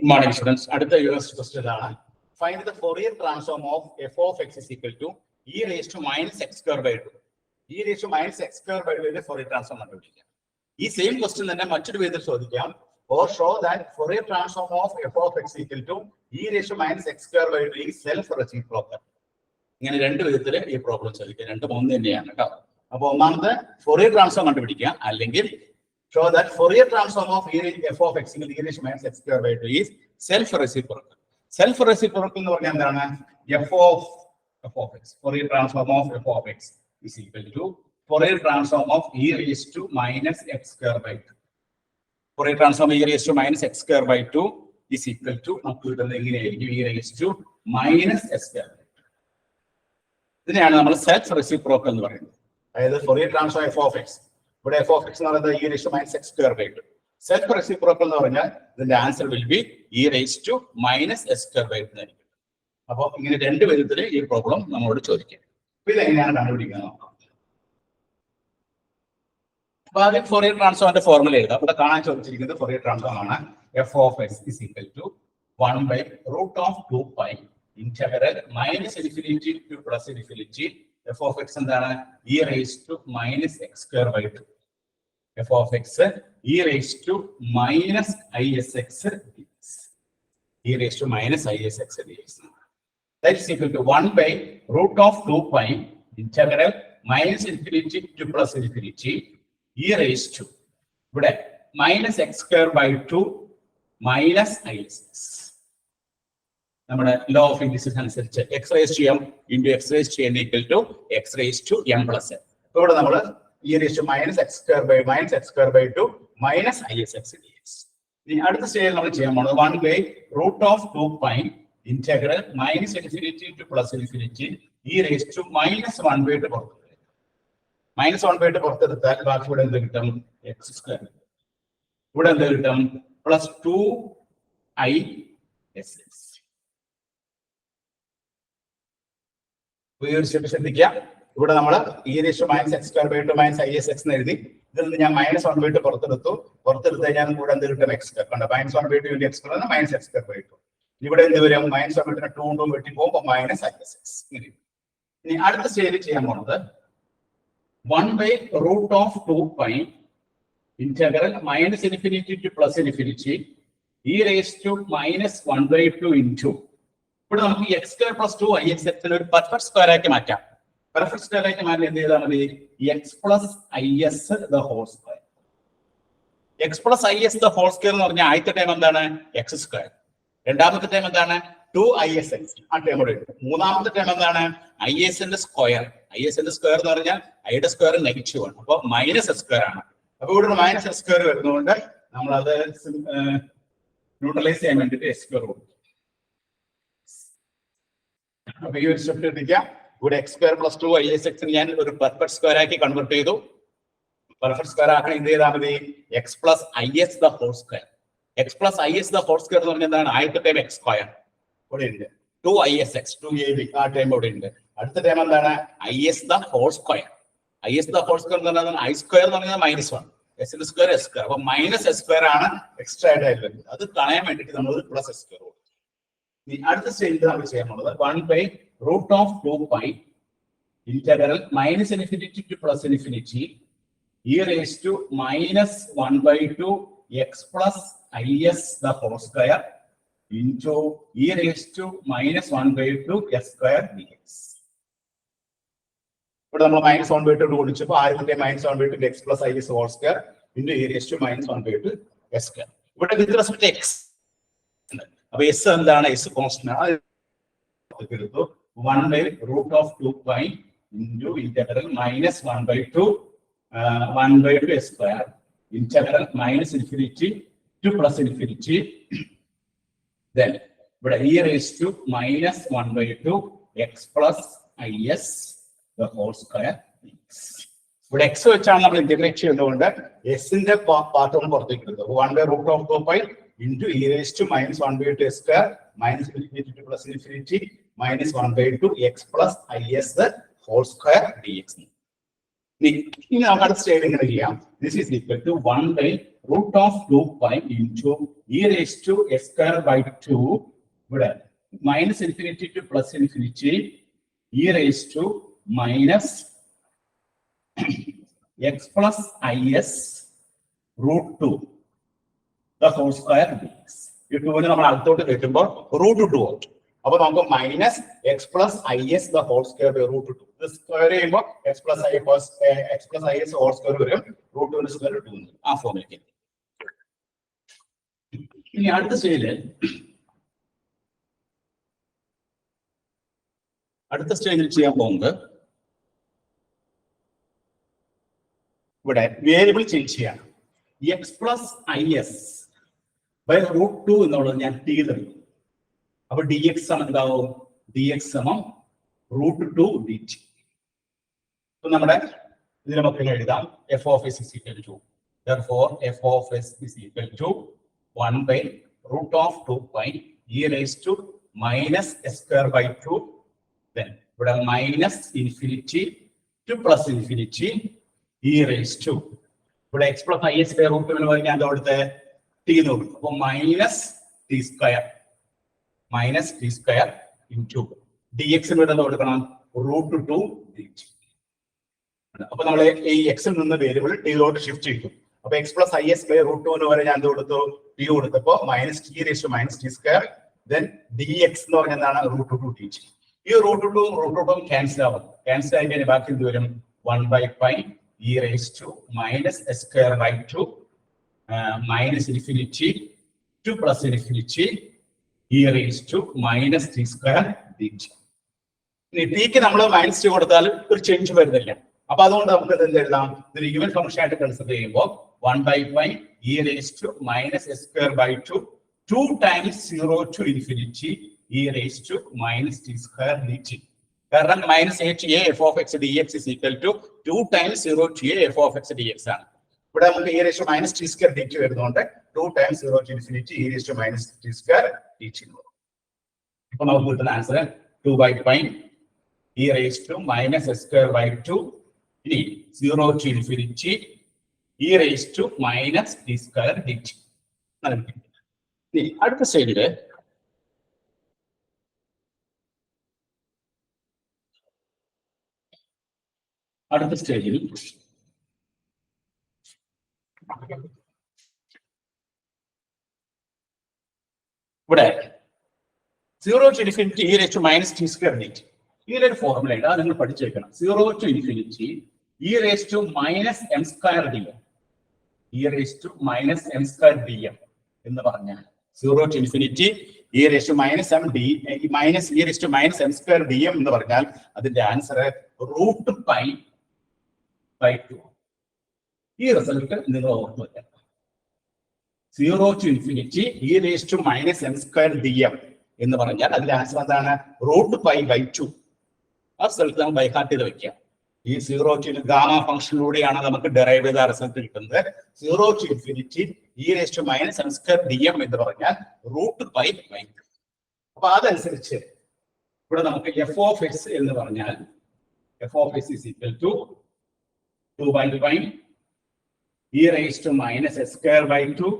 Good morning, students. At the US question, find the Fourier transform of f of x is equal to e raised to minus x square by 2. E raised to minus x square by 2 is the Fourier transform. This same question then much to the or show that Fourier transform of f of x equal to e raised to minus x square by 2 is self-reciprocal. In a problem, the Fourier transform show that Fourier transform of f of x equal to e raised to minus x square by 2 is self-reciprocal. Self-reciprocal f of x. Fourier transform of f of x is equal to Fourier transform of e raised to minus x square by 2. Fourier transform e raised to minus x square by 2 is equal to e raised to minus x square by 2. This is self-reciprocal. That is Fourier transform f of x. But f of x is e raised to minus x square by 2. Self-reciprocal, then the answer will be e raised to minus s square by 2. Now, this problem we will solve. Fourier transform formula Fourier transform f of x is equal to 1 by root of 2 pi integral minus infinity to plus infinity f of x and e raised to minus x square by 2. F of x e raised to minus isx dx. E raised to minus isx dx. That is equal to 1 by root of 2 pi integral minus infinity to plus infinity e raised to minus x square by 2 minus isx. Our law of indices അനുസരിച്ച് x raised to m into x raised to n equal to x raised to m plus n. So e raised to minus x square by 2 minus isx dx. The other stage 1 by root of 2 pi integral minus infinity to plus infinity e raised to minus 1 by 2. Minus 1 by 2 that back would end x square. Would end plus 2 isx. We use ഇവിടെ നമ്മൾ e raised to minus x square by 2 minus isx എന്ന് എഴുതി. ഇതിൽ നിന്ന് ഞാൻ minus 1 by 2 പുറത്തെടുത്തു കഴിഞ്ഞാൽ കൂടെ എന്ത് കിട്ടും x square. കണ്ടോ minus 1 by 2 into x square minus x square by 2. ഇവിടെ എന്ത് വരും minus 1 by 2 2 കൊണ്ട് വെട്ടി പോകുമ്പോൾ minus isx. ഇനി അടുത്ത സ്റ്റേജിൽ ചെയ്യാൻ പോകുന്നത് 1 by root of 2 pi integral minus infinity to plus infinity e raised to minus 1 by 2 into ഇവിടെ നമുക്ക് x square plus 2 isx ഒരു പെർഫെക്റ്റ് സ്ക്വയർ ആക്കി മാറ്റാം. Perfect square like x plus is the whole square. X plus is the whole square in the time x square. And after the time 2 isx. At the time is in the square. Is in the square I square negative 1. Minus a square. About minus a square neutralize s square root. Would x square plus 2 isx and perfect square convert to perfect square x plus is the whole square. X plus is the whole square I time x square. What is it? 2 isx 2ab time out in there. At the time is the whole square. Is the whole square I square minus 1. S in the square s square. Minus s square extra other time plus s square. The other stage 1 by root of 2 pi integral minus infinity to plus infinity e raised to minus 1 by 2 x plus is the whole square into e raised to minus 1 by 2 s square dx. But minus 1 by 2 minus 1 by 2 x plus is whole square into e raised to minus 1 by 2 s square. But with respect to x, s constant 1 by root of 2 pi into integral minus 1 by 2 s square integral minus infinity to plus infinity. Then but e raised to minus 1 by 2 x plus is the whole square. But x which are integrate s in the part on 1 by root of 2 pi into e raised to minus 1 by 2 s square minus infinity to plus infinity minus 1 by 2 x plus is the whole square dx. ഇനി നമുക്ക് അടുത്ത state എങ്ങനെ ചെയ്യാം? This is equal to 1/√2π into e raised to s square by 2 ഇവിടെ minus infinity to plus infinity e raised to minus x plus is √2 the whole square dx. ഈ 2 നമ്മൾ അടുത്തോട്ട് കയറ്റുമ്പോൾ √2 ആവും. അപ്പൊ നമുക്ക് minus x plus is the whole square by √2. ഇത് square ചെയ്യുമ്പോൾ x plus is whole square വരും. √2 സ്ക്വയർ 2 ആ ഫോമിലേക്ക്. ഇനി അടുത്ത സ്റ്റേജിൽ ചെയ്യാൻ പോകുന്നത് ഇവിടെ വേരിയബിൾ ചേഞ്ച് ചെയ്യാണ്. x plus is by √2 എന്നുള്ളത് ഞാൻ t തരും. അപ്പൊ dx സമം എന്താവും? dx സമം √2 dt. അപ്പൊ നമ്മുടെ ഇതിനെ നമുക്ക് എഴുതാം f of s is equal to, therefore f of s is equal to 1/√2π e raised to minus s square by 2. Then ഇവിടെ minus infinity to plus infinity e raised to ഇവിടെ x plus is by √2 എന്ന് പറഞ്ഞാൽ ഞാൻ അവിടുത്തെ t എന്ന് കൊടുക്കും. അപ്പൊ minus t square into dx ഇവിടെ കൊടുക്കണം √2 dt. അപ്പൊ നമ്മൾ ഈ എക്സിൽ നിന്ന് വേരിയബിൾ ടിയിലോട്ട് ഷിഫ്റ്റ് ചെയ്തു. അപ്പൊ x plus is by √2 എന്ന് പറഞ്ഞാൽ ഞാൻ കൊടുത്തു t കൊടുത്തപ്പോ minus t raised to minus t square. then dx എന്ന് പറഞ്ഞാൽ എന്താണ്? √2 dt. ഈ √2 ക്യാൻസൽ ആവും. ക്യാൻസൽ ആയി കഴിഞ്ഞാൽ ബാക്കി എന്ത് വരും? 1/π e raised to minus s square by 2 minus infinity to plus infinity e raised to minus t square dt. ഇനി tക്ക് നമ്മൾ മൈനസ് 2 കൊടുത്താൽ ഒരു ചേഞ്ച് വരുന്നില്ല. അപ്പൊ അതുകൊണ്ട് നമുക്ക് എന്ത് എഴുതാം? ഒരു ഈവൻ ഫംഗ്ഷൻ ആയിട്ട് കൺസിഡർ ചെയ്യുമ്പോൾ 1/π e raised to minus s square by 2 times 0 to infinity e raised to minus t square dt. കാരണം minus a to a f of x dx is equal to 2 times 0 to a f of x dx ആണ്. ഇവിടെ നമുക്ക് e raised to minus t square dt വരുന്നതുകൊണ്ട് 2 times 0 to infinity e raised to minus t square dt. അപ്പൊ നമുക്ക് കിട്ടുന്ന answer 2/π e raised to minus s square by 2 ഇനി 0 to infinity e raised to minus t square dt. ഇനി അടുത്ത സ്റ്റേജില് ഇവിടെ 0 to infinity e raised to minus t square dt. ഇതിലൊരു formula ഉണ്ട്, അത് നിങ്ങൾ പഠിച്ചേക്കണം. 0 to infinity e raised to minus m square dm. e raised to minus m square dm എന്ന് പറഞ്ഞാൽ 0 to infinity e raised to minus m d minus e raised to minus m square dm എന്ന് പറഞ്ഞാൽ അതിന്റെ answer √π/2. ഈ result നിങ്ങൾ ഓർത്തു വെക്കണം. 0 to infinity e raised to minus m square dm എന്ന് പറഞ്ഞാൽ അതിന്റെ ആൻസർ എന്താണ്? √π/2. ആ റിസൾട്ട് നമ്മൾ ബൈഹാർട്ട് ചെയ്ത് വെക്കുക. ഈ 0 to ഗാമ ഫംഗ്ഷനിലൂടെയാണ് നമുക്ക് ഡെറൈവ് ചെയ്ത റിസൾട്ട് കിട്ടുന്നത്. 0 to infinity e raised to minus m square dm എന്ന് പറഞ്ഞാൽ √π/2. അപ്പൊ അതനുസരിച്ച് ഇവിടെ നമുക്ക് f of x എന്ന് പറഞ്ഞാൽ f of x is equal to 2/π e raised to minus s square by 2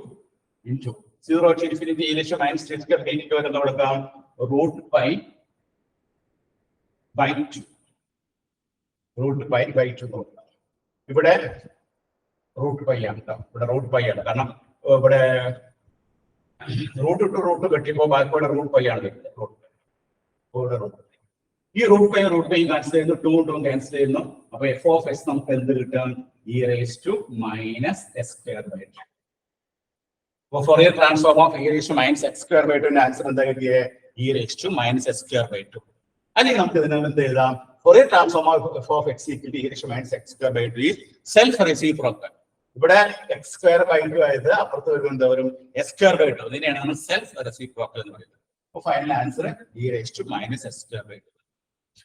into 0 to infinity e raised to minus t square dt എന്ന് കൊടുക്കാം √π/2. √π/2 കൊടുക്കാം. ഇവിടെ √π ആണ് കേട്ടോ. ഇവിടെ √π ആണ്. കാരണം ഇവിടെ √2 കെട്ടിയപ്പോൾ ബാക്കിയുള്ള √π ആണ് വരുന്നത്. ഈ √π ക്യാൻസൽ ചെയ്യുന്നു, 2 ക്യാൻസൽ ചെയ്യുന്നു. അപ്പൊ f of x നമുക്ക് എന്ത് കിട്ടും? e raised to minus s square by 2. അപ്പൊ Fourier transform of e raised to minus x square by 2 answer എന്താ കിട്ടിയത്? e raised to minus s square by 2. അല്ലെങ്കിൽ നമുക്ക് ഇതിനെ എന്ത് എഴുതാം? Fourier transform of f of x equal to e raised to minus x square by 2 is self reciprocal. ഇവിടെ x square by 2 ആയത് അപ്പുറത്ത് വരുന്നവരും s square by 2. ഇതിനെയാണ് നമ്മൾ സെൽഫ് റെസിപ്രോക്കൽ എന്ന് പറയുന്നത്. അപ്പൊ final answer e raised to minus s square by 2.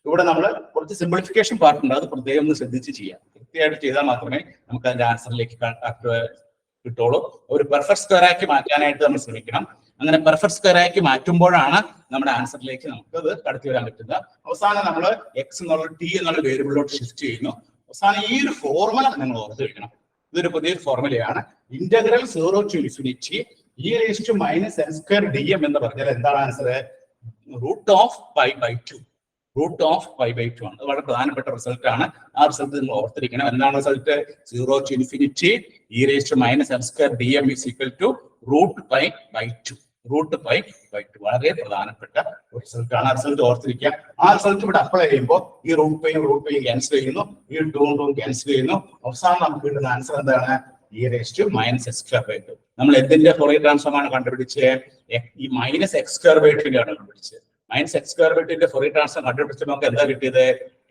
ഇവിടെ നമ്മൾ കുറച്ച് സിംപ്ലിഫിക്കേഷൻ പാർട്ട് ഉണ്ട്, അത് പ്രത്യേകം ഒന്ന് ശ്രദ്ധിച്ച് ചെയ്യാം. കൃത്യമായിട്ട് ചെയ്താൽ മാത്രമേ നമുക്ക് അതിന്റെ ആൻസറിലേക്ക് കിട്ടുള്ളൂ. ഒരു പെർഫെക്റ്റ് സ്ക്വയർ ആക്കി മാറ്റാനായിട്ട് നമ്മൾ ശ്രമിക്കണം. അങ്ങനെ പെർഫെക്റ്റ് സ്ക്വയർ ആക്കി മാറ്റുമ്പോഴാണ് നമ്മുടെ ആൻസറിലേക്ക് നമുക്ക് അത് കടത്തി വരാൻ പറ്റുന്നത്. അവസാനം നമ്മൾ x എന്നുള്ള t എന്നുള്ള വേരിയബിളിലോട്ട് ഷിഫ്റ്റ് ചെയ്യുന്നു. അവസാനം ഈ ഒരു ഫോർമുല നിങ്ങൾ ഓർത്ത് വെക്കണം. ഇതൊരു പുതിയൊരു ഫോർമുലയാണ്. Integral 0 to infinity e raised to minus n square dm എന്ന് പറഞ്ഞാൽ എന്താണ് answer? Root of pi by 2. Root of pi by 2 ആണ്. വളരെ പ്രധാനപ്പെട്ട റിസൾട്ട് ആണ്. ആ റിസൾട്ട് നിങ്ങൾ ഓർത്തിരിക്കണം. എന്താണ് result? 0 to infinity e raised to minus n square dm is equal to root pi by 2. Root pi by 2 വളരെ പ്രധാനപ്പെട്ട റിസൾട്ട് ആണ്. ആ റിസൾട്ട് ഓർത്തിരിക്കുക. ആ റിസൾട്ട് ഇവിടെ അപ്ലൈ ചെയ്യുമ്പോൾ ഈ റൂട്ട് പൈ ക്യാൻസൽ ചെയ്യുന്നു, ഈ 2 ക്യാൻസൽ ചെയ്യുന്നു. അവസാനം നമുക്ക് കിട്ടുന്ന ആൻസർ എന്താണ്? e raised to minus x square by 2. നമ്മൾ എന്തിന്റെ ഫോറിയർ ട്രാൻസ്ഫോം ആണ് കണ്ടുപിടിച്ചത്? ഈ മൈനസ് എക്സ് സ്ക്വയർ ബൈ 2 ആണ് കണ്ടുപിടിച്ചത്. Minus x square by 2 Fourier transform കണ്ടുപിടിച്ചപ്പോൾ നമുക്ക് എന്താ കിട്ടിയത്?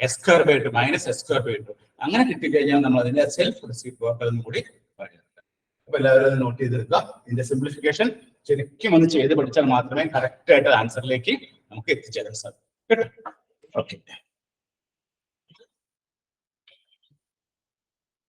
X square by 2 minus x square by 2. അങ്ങനെ കിട്ടിക്കഴിഞ്ഞാൽ നമ്മൾ അതിന്റെ സെൽഫ് റെസിപ്രോക്കൽ കൂടി പറയുന്നത്. അപ്പൊ എല്ലാവരും നോട്ട് ചെയ്തെടുക്കുക. ഇതിന്റെ സിംപ്ലിഫിക്കേഷൻ ശരിക്കും ഒന്ന് ചെയ്ത് പഠിച്ചാൽ മാത്രമേ കറക്റ്റ് ആയിട്ട് ആൻസറിലേക്ക് നമുക്ക് എത്തിച്ചേരാൻ സാധിക്കൂ. ഓക്കെ.